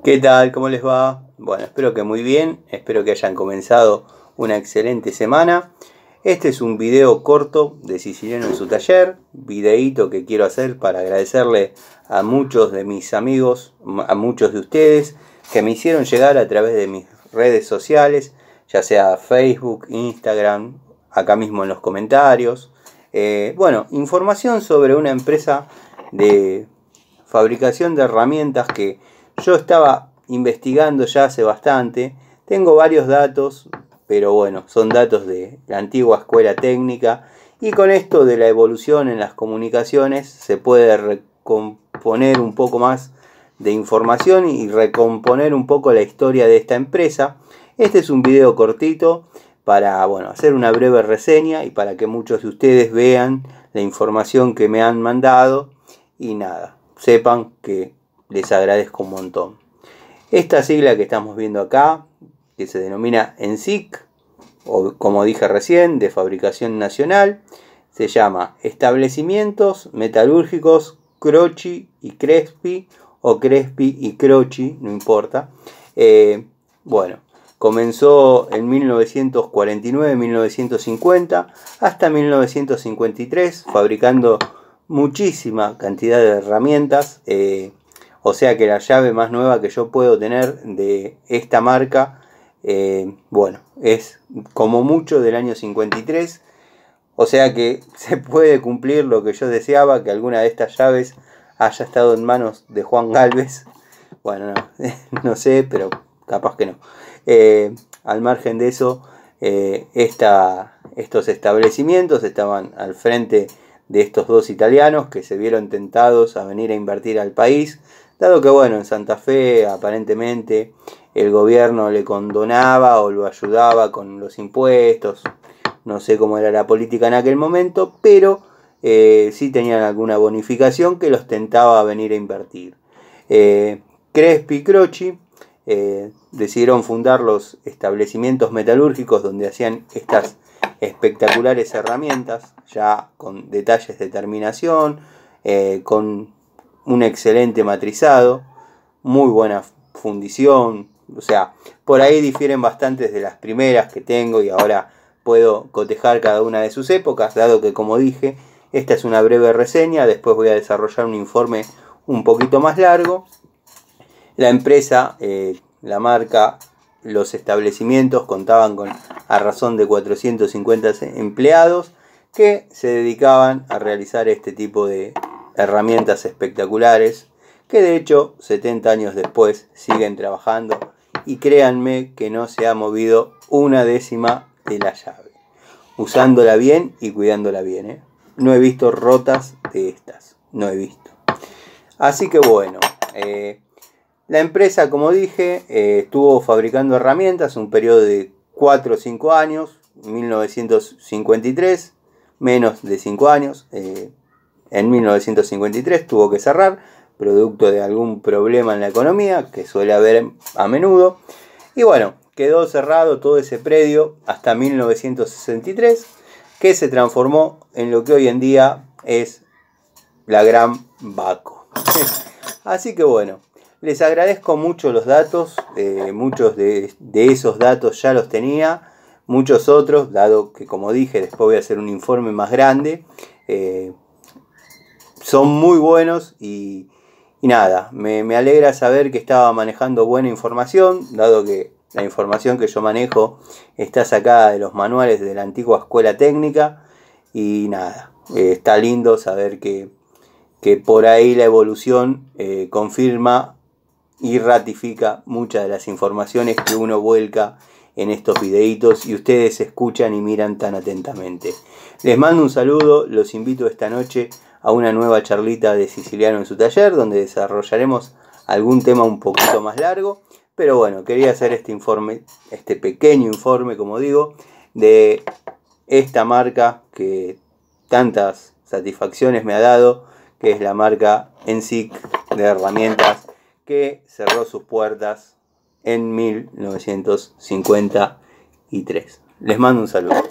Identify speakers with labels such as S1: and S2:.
S1: ¿Qué tal? ¿Cómo les va? Bueno, espero que muy bien, espero que hayan comenzado una excelente semana. Este es un video corto de Siciliano en su taller, videíto que quiero hacer para agradecerle a muchos de mis amigos, a muchos de ustedes que me hicieron llegar a través de mis redes sociales, ya sea Facebook, Instagram, acá mismo en los comentarios. Bueno, información sobre una empresa de fabricación de herramientas que yo estaba investigando ya hace bastante. Tengo varios datos, pero bueno, son datos de la antigua escuela técnica. Y con esto de la evolución en las comunicaciones se puede recomponer un poco más de información y recomponer un poco la historia de esta empresa. Este es un video cortito para hacer una breve reseña y para que muchos de ustedes vean la información que me han mandado. Y nada, sepan que les agradezco un montón. Esta sigla que estamos viendo acá, que se denomina ENSIC, o como dije recién, de fabricación nacional, se llama Establecimientos Metalúrgicos Croci y Crespi, o Crespi y Croci, no importa. Comenzó en 1949-1950 hasta 1953, fabricando muchísima cantidad de herramientas. O sea que la llave más nueva que yo puedo tener de esta marca, es como mucho del año 53. O sea que se puede cumplir lo que yo deseaba, que alguna de estas llaves haya estado en manos de Juan Galvez. Bueno, no, no sé, pero capaz que no. Al margen de eso, estos establecimientos estaban al frente de estos dos italianos que se vieron tentados a venir a invertir al país, dado que en Santa Fe aparentemente el gobierno le condonaba o lo ayudaba con los impuestos. No sé cómo era la política en aquel momento, pero sí tenían alguna bonificación que los tentaba a venir a invertir. Crespi y Croci decidieron fundar los establecimientos metalúrgicos donde hacían estas espectaculares herramientas, ya con detalles de terminación, con un excelente matrizado, muy buena fundición. O sea, por ahí difieren bastantes de las primeras que tengo y ahora puedo cotejar cada una de sus épocas, dado que, como dije, esta es una breve reseña. Después voy a desarrollar un informe un poquito más largo. La empresa, la marca, los establecimientos contaban con a razón de 450 empleados que se dedicaban a realizar este tipo de herramientas espectaculares, que de hecho 70 años después siguen trabajando, y créanme que no se ha movido una décima de la llave, usándola bien y cuidándola bien, No he visto rotas de estas, no he visto. Así que la empresa, como dije, estuvo fabricando herramientas un periodo de 4 o 5 años, 1953, menos de 5 años. En 1953 tuvo que cerrar, producto de algún problema en la economía, que suele haber a menudo. Y quedó cerrado todo ese predio hasta 1963, que se transformó en lo que hoy en día es la Gran Baco. Así que les agradezco mucho los datos. Muchos de esos datos ya los tenía, muchos otros, dado que, como dije, después voy a hacer un informe más grande. Son muy buenos y nada, me alegra saber que estaba manejando buena información, dado que la información que yo manejo está sacada de los manuales de la antigua escuela técnica. Y nada, está lindo saber que por ahí la evolución confirma y ratifica muchas de las informaciones que uno vuelca en estos videitos y ustedes escuchan y miran tan atentamente. Les mando un saludo, los invito esta noche a una nueva charlita de Siciliano en su taller, donde desarrollaremos algún tema un poquito más largo. Pero quería hacer este informe, este pequeño informe, como digo, de esta marca que tantas satisfacciones me ha dado, que es la marca ENSIC de herramientas, que cerró sus puertas en 1953. Les mando un saludo.